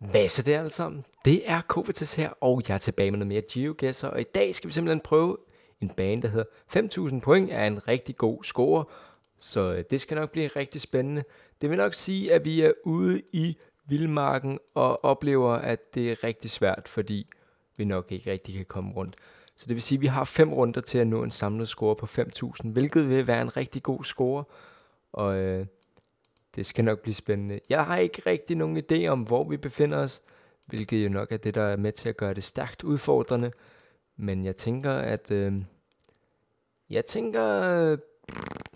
Hvad så det alle sammen? Det er Kovacs her, og jeg er tilbage med noget mere GeoGuessr, og i dag skal vi simpelthen prøve en bane, der hedder 5.000 point er en rigtig god score, så det skal nok blive rigtig spændende. Det vil nok sige, at vi er ude i vildmarken og oplever, at det er rigtig svært, fordi vi nok ikke rigtig kan komme rundt. Så det vil sige, at vi har 5 runder til at nå en samlet score på 5.000, hvilket vil være en rigtig god score, og det skal nok blive spændende. Jeg har ikke rigtig nogen idé om, hvor vi befinder os, hvilket jo nok er det, der er med til at gøre det stærkt udfordrende. Men jeg tænker, at...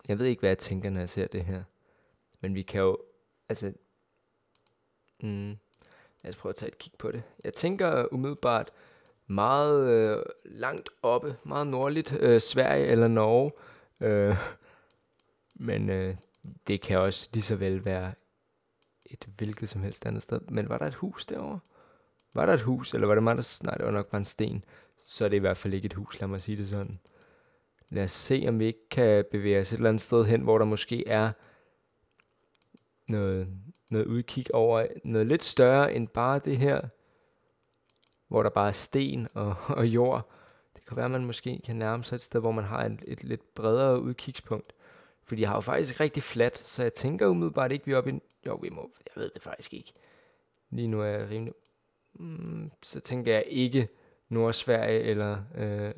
jeg ved ikke, hvad jeg tænker, når jeg ser det her. Men vi kan jo... Altså... lad os prøve at tage et kig på det. Jeg tænker umiddelbart meget langt oppe, meget nordligt, Sverige eller Norge. Men det kan også lige så vel være et hvilket som helst andet sted. Men var der et hus derovre? Var der et hus, eller var det mig, der... Nej, det var nok bare en sten. Så er det i hvert fald ikke et hus, lad mig sige det sådan. Lad os se, om vi ikke kan bevæge os et eller andet sted hen, hvor der måske er noget udkig over noget lidt større end bare det her. Hvor der bare er sten og jord. Det kan være, at man måske kan nærme sig et sted, hvor man har et lidt bredere udkigspunkt. Fordi jeg har jo faktisk rigtig fladt, så jeg tænker umiddelbart ikke, vi er oppe i... Jo, vi må... Jeg ved det faktisk ikke. Lige nu er jeg rimelig... så tænker jeg ikke Nordsverige eller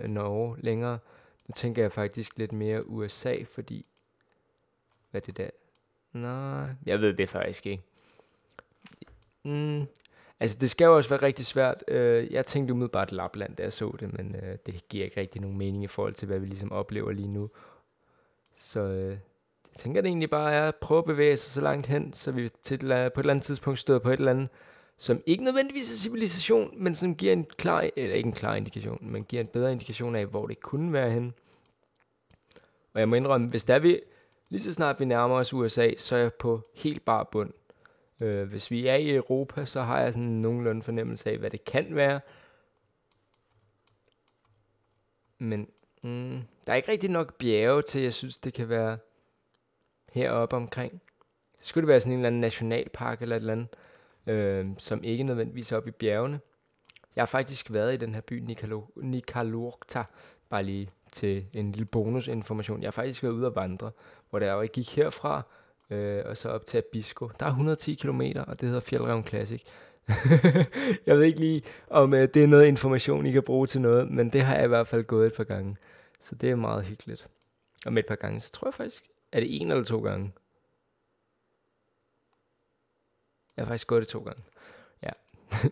Norge længere. Nu tænker jeg faktisk lidt mere USA, fordi... Hvad er det der? Nej, jeg ved det faktisk ikke. Altså, det skal jo også være rigtig svært. Jeg tænkte umiddelbart Lapland, da jeg så det, men det giver ikke rigtig nogen mening i forhold til, hvad vi ligesom oplever lige nu. Så jeg tænker, det egentlig bare er at prøve at bevæge sig så langt hen, så vi på et eller andet tidspunkt støder på et eller andet, som ikke nødvendigvis er civilisation, men som giver en klar, eller ikke en klar indikation, men giver en bedre indikation af, hvor det kunne være henne. Og jeg må indrømme, hvis der vi, lige så snart vi nærmer os USA, så er jeg på helt bar bund. Hvis vi er i Europa, så har jeg sådan nogenlunde fornemmelse af, hvad det kan være. Men der er ikke rigtig nok bjerge til, jeg synes, det kan være heroppe omkring. Så skulle det være sådan en eller anden nationalpark eller et eller andet, som ikke nødvendigvis er oppe i bjergene. Jeg har faktisk været i den her by, Nikalurta, bare lige til en lille bonusinformation. Jeg har faktisk været ude at vandre, hvor jeg gik herfra, og så op til Abisko. Der er 110 kilometer, og det hedder Fjällräven Classic. Jeg ved ikke lige, om det er noget information, I kan bruge til noget, men det har jeg i hvert fald gået et par gange. Så det er meget hyggeligt. Og med et par gange, så tror jeg faktisk, er det 1 eller 2 gange? Jeg har faktisk gået det 2 gange. Ja,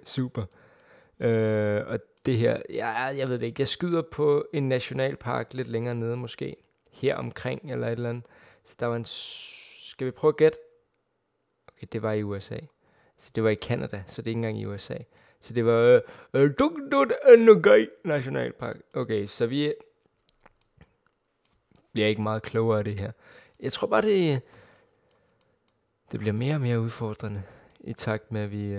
super. Og det her, jeg ved det ikke, jeg skyder på en nationalpark lidt længere nede måske. Her omkring eller et eller andet. Så der var en... Skal vi prøve at gætte? Okay, det var i USA. Så det var i Canada, så det er ikke engang i USA. Så det var nationalpark. Okay, så vi bliver ikke meget klogere af det her. Jeg tror bare, det bliver mere og mere udfordrende, i takt med, at vi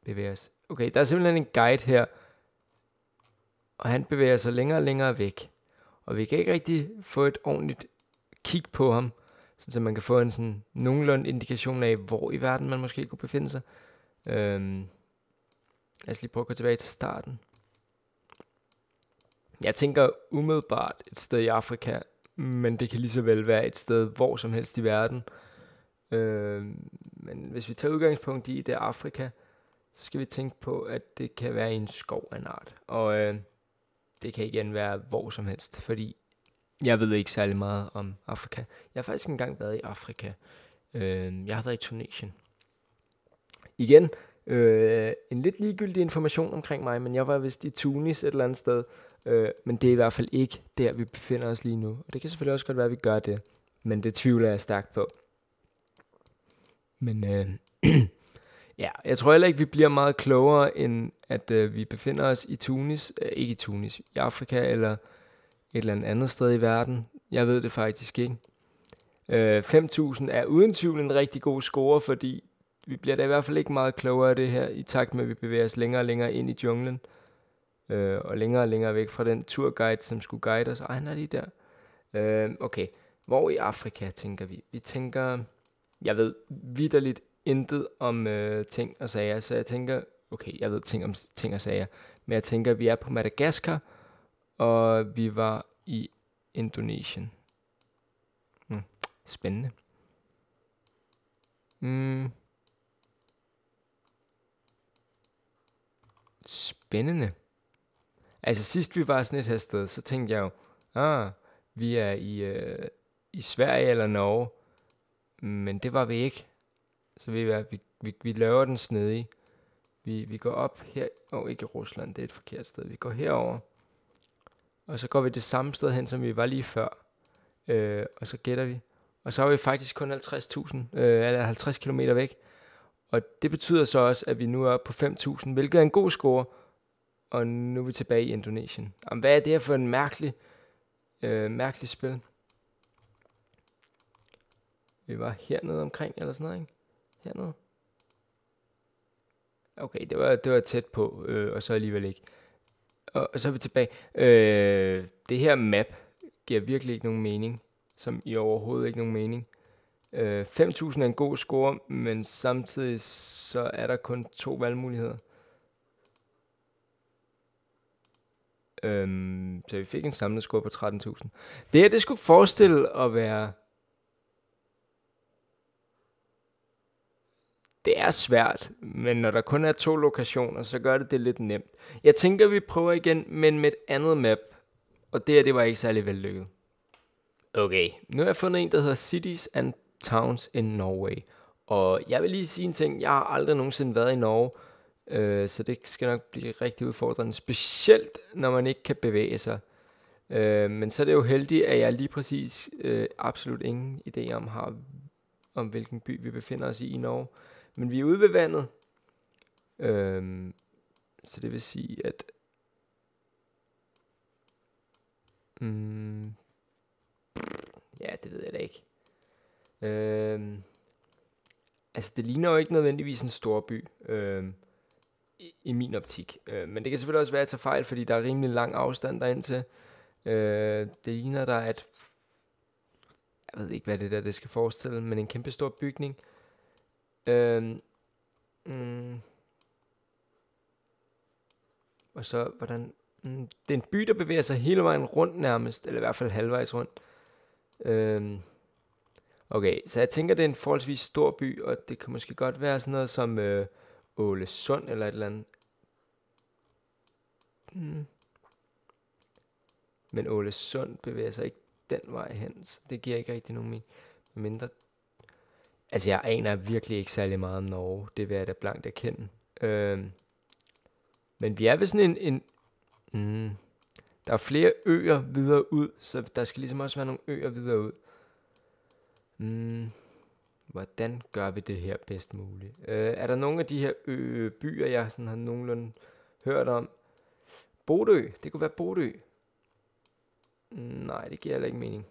bevæger os. Okay, der er simpelthen en guide her, og han bevæger sig længere og længere væk. Og vi kan ikke rigtig få et ordentligt kig på ham, så man kan få en sådan nogenlunde indikation af, hvor i verden man måske kunne befinde sig. Lad os lige prøve at gå tilbage til starten. Jeg tænker umiddelbart et sted i Afrika, men det kan lige så vel være et sted hvor som helst i verden. Men hvis vi tager udgangspunkt i det Afrika, så skal vi tænke på, at det kan være i en skov af en art. Og det kan igen være hvor som helst, fordi jeg ved ikke særlig meget om Afrika. Jeg har faktisk engang været i Afrika. Jeg har været i Tunesien. Igen, en lidt ligegyldig information omkring mig, men jeg var vist i Tunis et eller andet sted. Men det er i hvert fald ikke der, vi befinder os lige nu. Og det kan selvfølgelig også godt være, at vi gør det. Men det tvivler jeg stærkt på. Men ja, jeg tror heller ikke, vi bliver meget klogere, end at vi befinder os i Tunis. Ikke i Tunis, i Afrika eller et eller andet sted i verden. Jeg ved det faktisk ikke. 5.000 er uden tvivl en rigtig god score, fordi vi bliver da i hvert fald ikke meget klogere af det her, i takt med, at vi bevæger os længere og længere ind i junglen. Og længere væk fra den turguide, som skulle guide os. Han er lige der. Okay, hvor i Afrika tænker vi? Vi tænker, jeg ved vitterligt intet om ting og sager, så jeg tænker, okay, jeg ved ting om ting og sager, men jeg tænker, at vi er på Madagaskar, og vi var i Indonesien. Spændende. Spændende. Altså sidst vi var sådan et her sted, så tænkte jeg jo, vi er i Sverige eller Norge, men det var vi ikke. Så vi laver den snedige. Vi går op her, ikke i Rusland, det er et forkert sted. Vi går herover, og så går vi det samme sted hen, som vi var lige før. Og så gætter vi. Og så er vi faktisk kun 50 kilometer væk. Og det betyder så også, at vi nu er oppe på 5.000, hvilket er en god score. Og nu er vi tilbage i Indonesien. Jamen, hvad er det her for en mærkelig spil? Vi var hernede omkring, eller sådan noget, ikke? Hernede. Okay, det var tæt på, og så alligevel ikke. Og så er vi tilbage. Det her map giver virkelig ikke nogen mening. Som i overhovedet ikke nogen mening. 5.000 er en god score, men samtidig så er der kun 2 valgmuligheder. Så vi fik en samlet score på 13.000. Det her, det skulle forestille at være... Det er svært, men når der kun er 2 lokationer, så gør det lidt nemt. Jeg tænker, vi prøver igen, men med et andet map. Og det var ikke særlig vellykket. Okay, nu har jeg fundet en, der hedder Cities and Towns in Norway. Og jeg vil lige sige en ting. Jeg har aldrig nogensinde været i Norge. Så det skal nok blive rigtig udfordrende. Specielt, når man ikke kan bevæge sig. Men så er det jo heldigt, at jeg lige præcis absolut ingen idé om hvilken by vi befinder os i Norge. Men vi er ude ved vandet. Så det vil sige, at... ja, det ved jeg da ikke. Altså, det ligner jo ikke nødvendigvis en stor by. I min optik. Men det kan selvfølgelig også være, at jeg tager fejl, fordi der er rimelig lang afstand derind til. Det ligner der, at... Jeg ved ikke, hvad det skal forestille, men en kæmpe stor bygning. Og så, hvordan... det er en by, der bevæger sig hele vejen rundt nærmest, eller i hvert fald halvvejs rundt. Okay, så jeg tænker, det er en forholdsvis stor by, og det kan måske godt være sådan noget som Ålesund eller et eller andet. Men Ålesund bevæger sig ikke den vej hen, så det giver ikke rigtig nogen mening. Mindre. Altså, jeg aner virkelig ikke særlig meget om Norge, det vil jeg da blankt erkende. Men vi er ved sådan der er flere øer videre ud, så der skal ligesom også være nogle øer videre ud. Hvordan gør vi det her bedst muligt? Er der nogle af de her byer, jeg sådan har nogenlunde hørt om? Bodø, det kunne være Bodø. Nej, det giver heller ikke mening.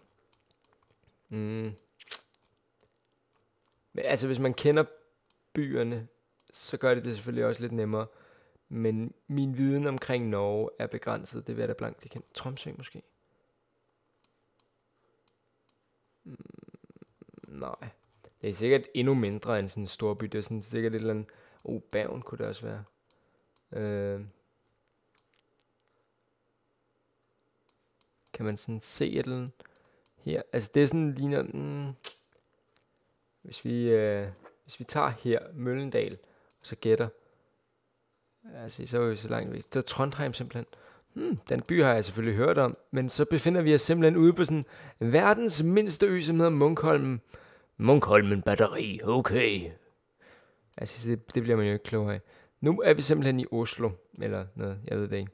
Men altså, hvis man kender byerne, så gør det selvfølgelig også lidt nemmere. Men min viden omkring Norge er begrænset. Det vil jeg da blankt ikke kende. Tromsø måske? Nej. Det er sikkert endnu mindre end sådan en stor by. Det er sådan sikkert et eller andet... Bergen kunne det også være. Kan man sådan se et eller andet her? Altså det er sådan ligner... Hvis vi tager her Møllendal, og så gætter... Altså så er vi så langt væk. Det er Trondheim simpelthen. Den by har jeg selvfølgelig hørt om. Men så befinder vi os simpelthen ude på sådan verdens mindste ø, som hedder Munkholmen. Munkholmen batteri, okay. Altså det bliver man jo ikke klogere af. Nu er vi simpelthen i Oslo. Eller noget, jeg ved det ikke.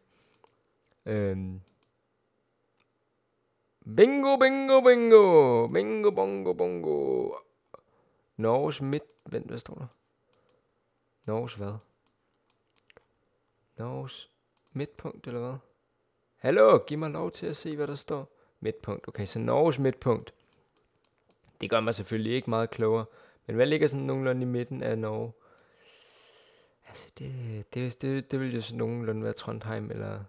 Bingo, bingo, bingo. Bingo, bongo, bongo. Norges Vent, hvad står der? Norges hvad? Norges midtpunkt, eller hvad? Hallo, giv mig lov til at se, hvad der står. Midtpunkt. Okay, så Norges midtpunkt. Det gør mig selvfølgelig ikke meget klogere. Men hvad ligger sådan nogenlunde i midten af Norge? Altså, det vil jo sådan nogenlunde være Trondheim, eller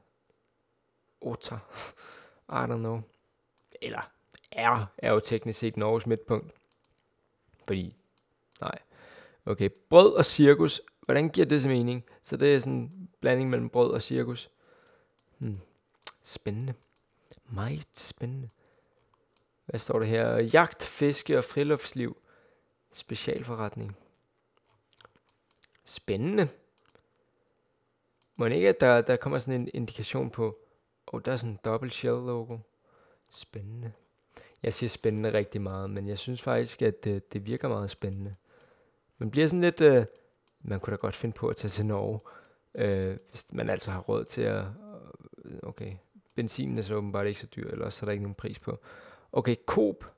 Otta. I don't know. Eller er jo teknisk set Norges midtpunkt. Fordi, nej. Okay, brød og cirkus. Hvordan giver det så mening? Så det er sådan en blanding mellem brød og cirkus. Spændende. Meget spændende. Hvad står der her? Jagt, fiske og friluftsliv. Specialforretning. Spændende. Må ikke, at der kommer sådan en indikation på, der er sådan en dobbelt shell logo. Spændende. Jeg siger spændende rigtig meget, men jeg synes faktisk, at det virker meget spændende. Man bliver sådan lidt, man kunne da godt finde på at tage til Norge, hvis man altså har råd til at, okay, benzinen er så åbenbart ikke så dyr, eller også er der ikke nogen pris på. Okay, Coop.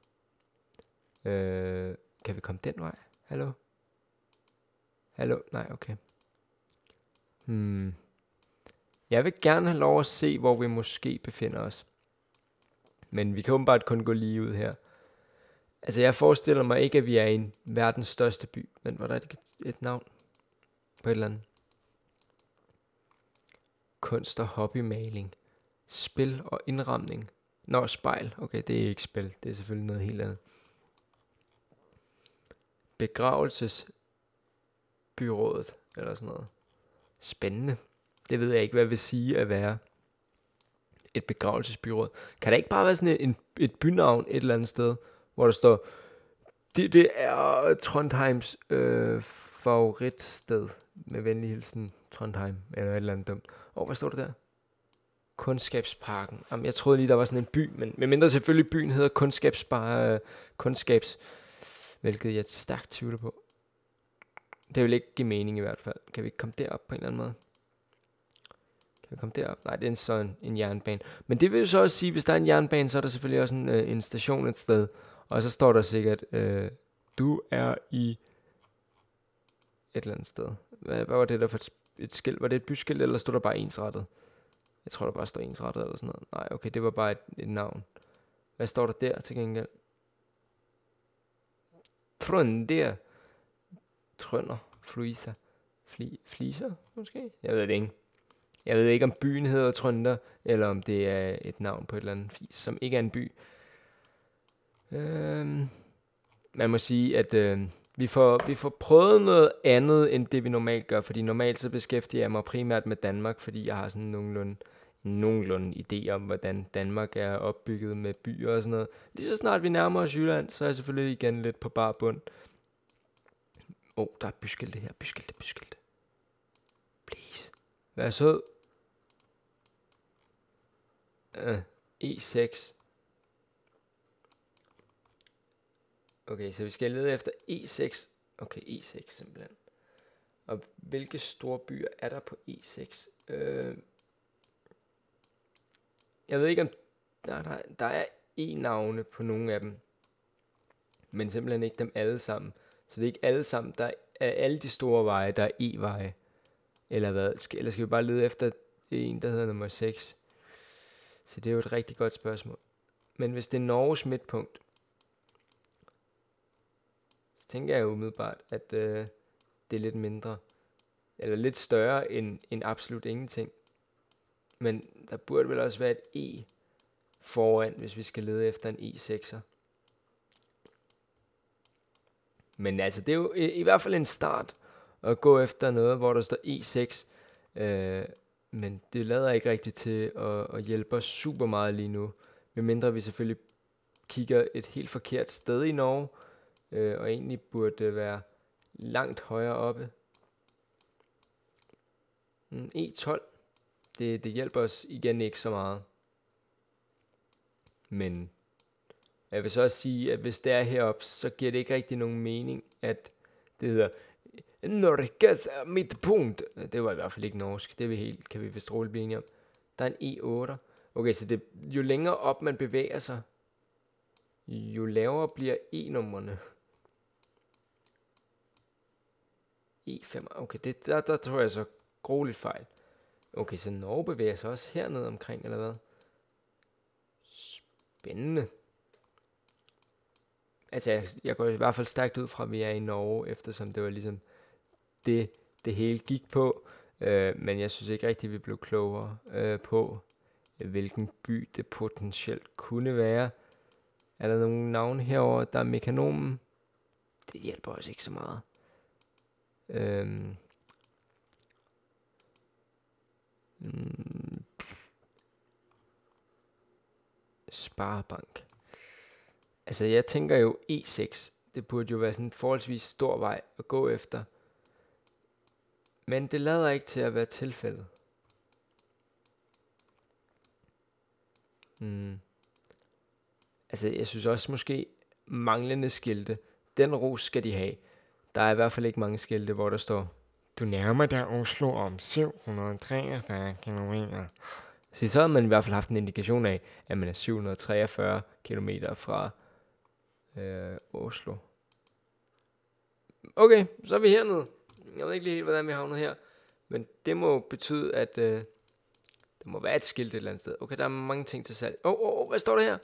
Kan vi komme den vej? Hallo? Hallo? Nej, okay. Jeg vil gerne have lov at se, hvor vi måske befinder os. Men vi kan åbenbart kun gå lige ud her. Altså, jeg forestiller mig ikke, at vi er i en verdens største by. Men var der et navn på et eller andet? Kunst og hobbymaling. Spil og indramning. Nå, spejl. Okay, det er ikke spil. Det er selvfølgelig noget helt andet. Begravelsesbyrådet. Eller sådan noget. Spændende. Det ved jeg ikke, hvad jeg vil sige at være et begravelsesbyråd. Kan det ikke bare være sådan et bynavn et eller andet sted, hvor der står, det er Trondheims favoritsted, med venlig hilsen Trondheim, eller et eller andet dumt. Hvad står der der? Kundskabsparken. Jamen, jeg troede lige, der var sådan en by, men medmindre selvfølgelig byen hedder Kundskabs, hvilket jeg stærkt tvivler på. Det vil ikke give mening i hvert fald. Kan vi ikke komme derop på en eller anden måde? Kan vi komme derop? Nej, det er sådan en jernbane. Men det vil jo så også sige, hvis der er en jernbane, så er der selvfølgelig også en station et sted. Og så står der sikkert, du er i et eller andet sted. Hvad var det der for et skilt? Var det et byskilt, eller stod der bare ensrettet? Jeg tror, der bare står ensrettet eller sådan noget. Nej, okay, det var bare et navn. Hvad står der der til gengæld? Trønder. Fluisa. Fliser, måske? Jeg ved det ikke. Jeg ved ikke, om byen hedder Trønder, eller om det er et navn på et eller andet fis, som ikke er en by. Man må sige, at vi får prøvet noget andet, end det vi normalt gør, fordi normalt så beskæftiger jeg mig primært med Danmark, fordi jeg har sådan nogenlunde idé om, hvordan Danmark er opbygget med byer og sådan noget. Lige så snart vi nærmer os Jylland, så er jeg selvfølgelig igen lidt på bar bund. Der er byskilte her. Byskilte. Please. Vær sød. E6. Okay, så vi skal lede efter E6. Okay, E6 simpelthen. Og hvilke store byer er der på E6? Jeg ved ikke om... Der er E-navne på nogle af dem. Men simpelthen ikke dem alle sammen. Så det er ikke alle sammen. Der er alle de store veje, der er E-veje. Eller hvad? Eller skal vi bare lede efter en, der hedder nummer 6? Så det er jo et rigtig godt spørgsmål. Men hvis det er Norges midtpunkt, så tænker jeg umiddelbart, at det er lidt mindre. Eller lidt større end absolut ingenting. Men der burde vel også være et E foran, hvis vi skal lede efter en E6'er. Men altså, det er jo i hvert fald en start at gå efter noget, hvor der står E6. Men det lader ikke rigtigt til at hjælpe os super meget lige nu. Medmindre vi selvfølgelig kigger et helt forkert sted i Norge. Og egentlig burde være langt højere oppe. E12. Det hjælper os igen ikke så meget. Men jeg vil så også sige, at hvis det er heroppe, så giver det ikke rigtig nogen mening, at det hedder Norges midtpunkt. Det var i hvert fald ikke norsk. Det kan vi vist roligt blive enige om. Der er en E8. Okay, så jo længere op man bevæger sig, jo lavere bliver E-numrene. E5. Okay, der tror jeg så grueligt fejl. Okay, så Norge bevæger sig også hernede omkring, eller hvad? Spændende. Altså, jeg går i hvert fald stærkt ud fra, at vi er i Norge, eftersom det var ligesom det hele gik på. Men jeg synes ikke rigtigt, at vi blev klogere på, hvilken by det potentielt kunne være. Er der nogle navne herover? Der er Mekanomen. Det hjælper os ikke så meget. Øhm, mm, Sparebank. Altså, jeg tænker jo E6. Det burde jo være sådan en forholdsvis stor vej at gå efter. Men det lader ikke til at være tilfældet. Altså, jeg synes også måske manglende skilte. Den ros skal de have. Der er i hvert fald ikke mange skilte, hvor der står, du nærmer dig Oslo om 743 kilometer. Så har man i hvert fald haft en indikation af, at man er 743 kilometer fra Oslo. Okay, så er vi hernede. Jeg ved ikke lige helt, hvordan vi havnet her. Men det må betyde, at der må være et skilt et eller andet sted. Okay, der er mange ting til salg. Hvad står der her?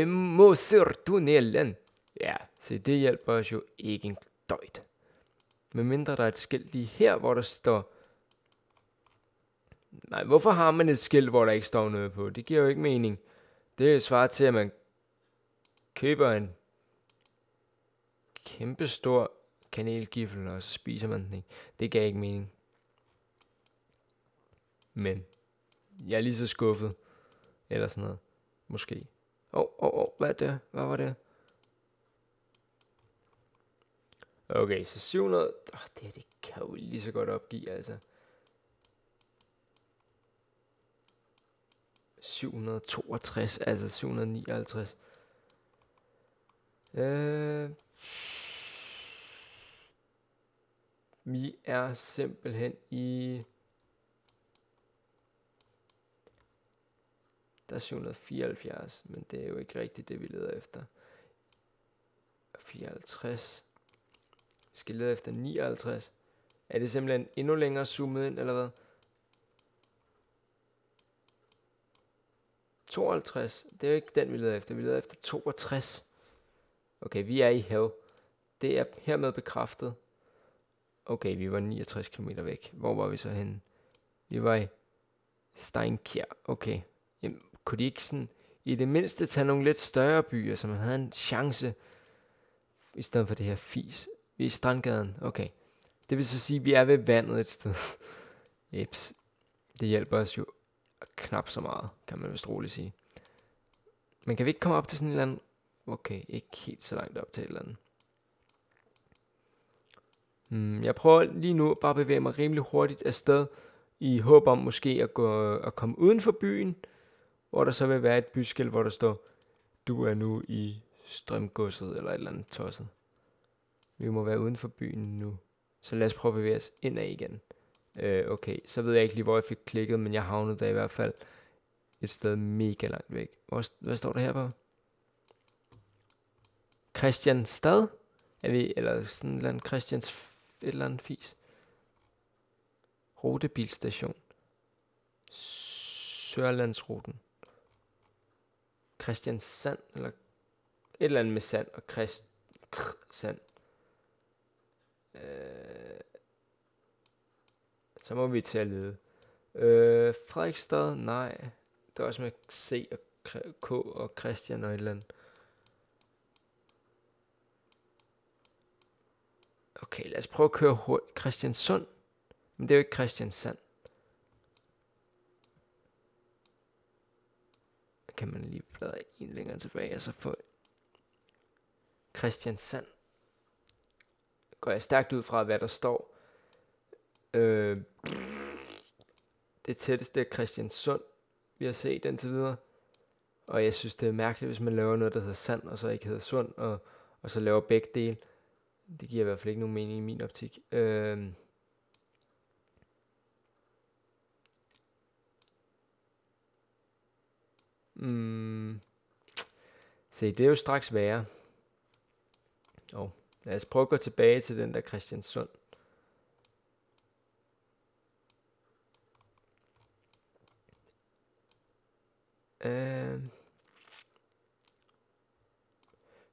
Mosertunnelen. Ja, så det hjælper os jo ikke en døjt. Men mindre der er et skilt lige her, hvor der står... Nej, hvorfor har man et skilt, hvor der ikke står noget på? Det giver jo ikke mening. Det svarer til, at man køber en kæmpestor kanelgiffel, og så spiser man den ikke. Det gav ikke mening. Men jeg er lige så skuffet. Eller sådan noget. Måske. Hvad er det? Hvad var det? Okay, så 700... det kan jo lige så godt opgive, altså. 762, altså 759. Vi er simpelthen i... Der er 774, men det er jo ikke rigtigt det, vi leder efter. 54. Vi skal lede efter 59. Er det simpelthen endnu længere zoomet ind, eller hvad? 52. Det er jo ikke den, vi leder efter. Vi leder efter 62. Okay, vi er i hell. Det er hermed bekræftet. Okay, vi var 69 km væk. Hvor var vi så henne? Vi var i Steinkjer. Okay. Jamen, kunne de ikke sådan i det mindste tage nogle lidt større byer, så man havde en chance, i stedet for det her fis? Vi er i Strandgaden. Okay. Det vil så sige, at vi er ved vandet et sted. Jeps. Det hjælper os jo knap så meget, kan man vist roligt sige. Men kan vi ikke komme op til sådan en eller anden... Okay, ikke helt så langt op til et eller andet. Jeg prøver lige nu bare at bevæge mig rimelig hurtigt afsted, i håb om måske at komme uden for byen, hvor der så vil være et byskilt, hvor der står, du er nu i Strømgodset, eller et eller andet tosset. Vi må være uden for byen nu. Så lad os prøve at bevæge os indad igen. Okay, så ved jeg ikke lige, hvor jeg fik klikket, men jeg havnede der i hvert fald et sted mega langt væk. Hvad står der her på? Christianstad? Er vi, eller sådan et eller andet et eller andet fis? Rutebilstation. Sørlandsruten. Christiansand, eller et eller andet med sand og sand. Så må vi til at lede. Fredrikstad, nej. Det er også med C og K og Christian og et eller andet. Okay, lad os prøve at køre hurtigt. Christiansund. Men det er jo ikke Christiansand. Kan man lige bladre en længere tilbage, og så få Christiansand. Går jeg stærkt ud fra, hvad der står. Det tætteste er Christiansund, vi har set indtil videre. Og jeg synes, det er mærkeligt, hvis man laver noget, der hedder sand, og så ikke hedder sund, og så laver begge dele. Det giver i hvert fald ikke nogen mening i min optik. Se, det er jo straks værre. Lad os prøve at gå tilbage til den der Christiansund.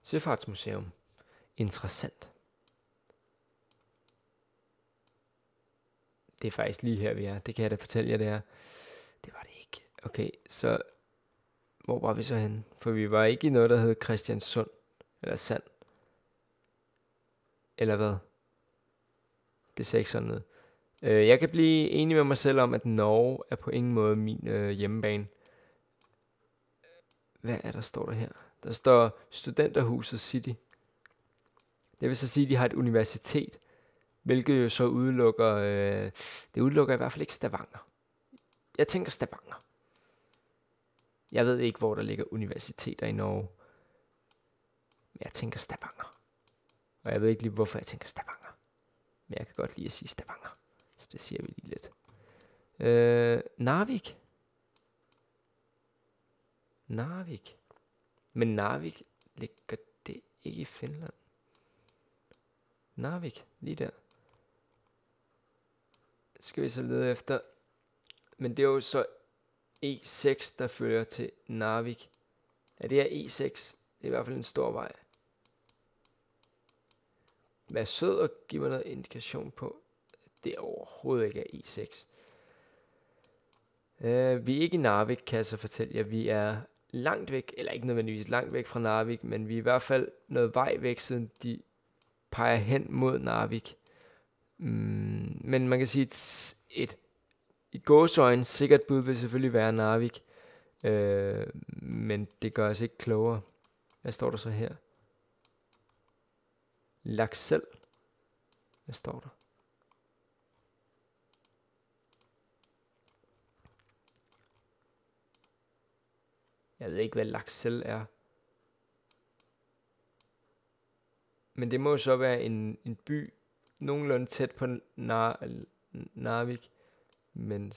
Søfartsmuseum. Interessant. Det er faktisk lige her, vi er. Det kan jeg da fortælle jer, det er. Det var det ikke. Okay, så hvor var vi så henne? For vi var ikke i noget, der hed Christiansund. Eller Sand. Eller hvad? Det ser ikke sådan ud. Jeg kan blive enig med mig selv om, at Norge er på ingen måde min hjemmebane. Hvad er der, står der her? Der står Studenterhuset City. Det vil så sige, at de har et universitet, hvilket jo så udelukker, det udelukker i hvert fald ikke Stavanger. Jeg tænker Stavanger. Jeg ved ikke, hvor der ligger universiteter i Norge. Men jeg tænker Stavanger. Og jeg ved ikke lige, hvorfor jeg tænker Stavanger. Men jeg kan godt lide at sige Stavanger. Så det siger vi lige lidt. Narvik. Narvik. Men Narvik ligger det ikke i Finland. Narvik, lige der. Skal vi så lede efter. Men det er jo så E6, der fører til Narvik. Ja, det er E6. Det er i hvert fald en stor vej. Vær sød og giv mig noget indikation på, at det overhovedet ikke er E6. Vi er ikke i Narvik, kan jeg så fortælle jer. Vi er langt væk, eller ikke nødvendigvis langt væk fra Narvik, men vi er i hvert fald noget vej væk, siden de peger hen mod Narvik. Men man kan sige, et i gåseøjne sikkert bud vil selvfølgelig være Narvik. Men det gør os ikke klogere. Hvad står der så her? Laksel. Hvad står der? Jeg ved ikke, hvad Laksel er. Men det må så være en by nogenlunde tæt på Narvik, men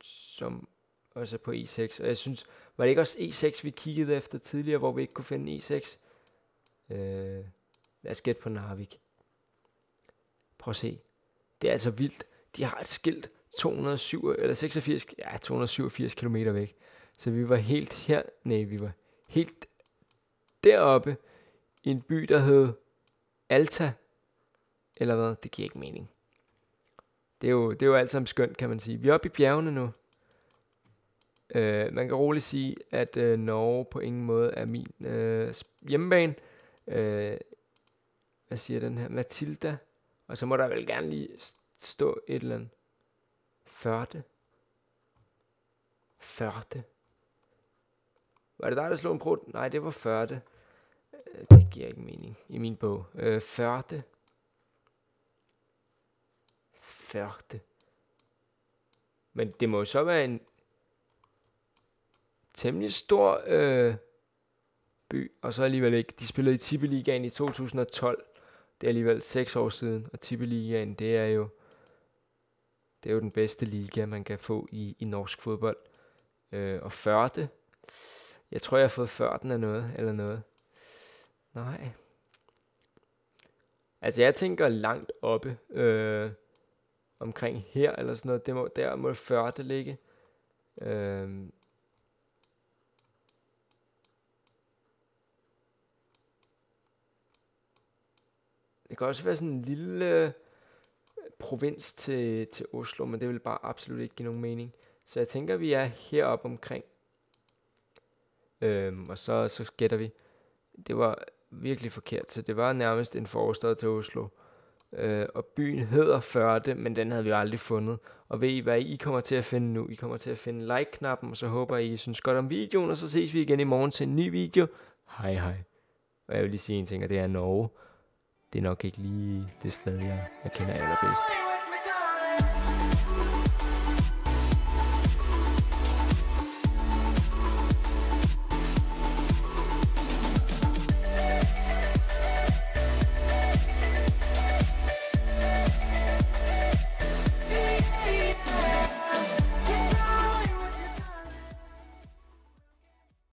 som også er på E6. Og jeg synes, var det ikke også E6, vi kiggede efter tidligere, hvor vi ikke kunne finde E6? Lad os gætte på Narvik. Prøv at se. Det er altså vildt. De har et skilt 287 km væk. Så vi var helt her. Nej, vi var helt deroppe i en by, der hed Alta. Eller hvad? Det giver ikke mening. Det er jo alt sammen skønt, kan man sige. Vi er oppe i bjergene nu. Man kan roligt sige, at Norge på ingen måde er min hjemmebane. Hvad siger den her? Matilda. Og så må der vel gerne lige stå et eller andet. Førde. Var det dig, der slog en brud? Nej, det var Førde. Det giver ikke mening i min bog. Førde. Men det må så være en temmelig stor by, og så alligevel ikke. De spillede i Tippeligaen i 2012. Det er alligevel 6 år siden, og Tippeligaen, det er jo den bedste liga, man kan få i norsk fodbold. Og Førde, jeg tror, jeg har fået Førden af noget, eller noget. Nej. Altså, jeg tænker langt oppe, omkring her, eller sådan noget. Der må Førde ligge. Det kan også være sådan en lille provins til Oslo, men det vil bare absolut ikke give nogen mening. Så jeg tænker, vi er heroppe omkring. Og så gætter vi. Det var virkelig forkert, så det var nærmest en forstad til Oslo. Og byen hedder Førde, men den havde vi aldrig fundet. Og ved I, hvad I kommer til at finde nu? I kommer til at finde like-knappen, og så håber I synes godt om videoen, og så ses vi igen i morgen til en ny video. Hej hej. Og jeg vil lige sige en ting, og det er Norge. Det er nok ikke lige det sted, jeg kender allerbedst.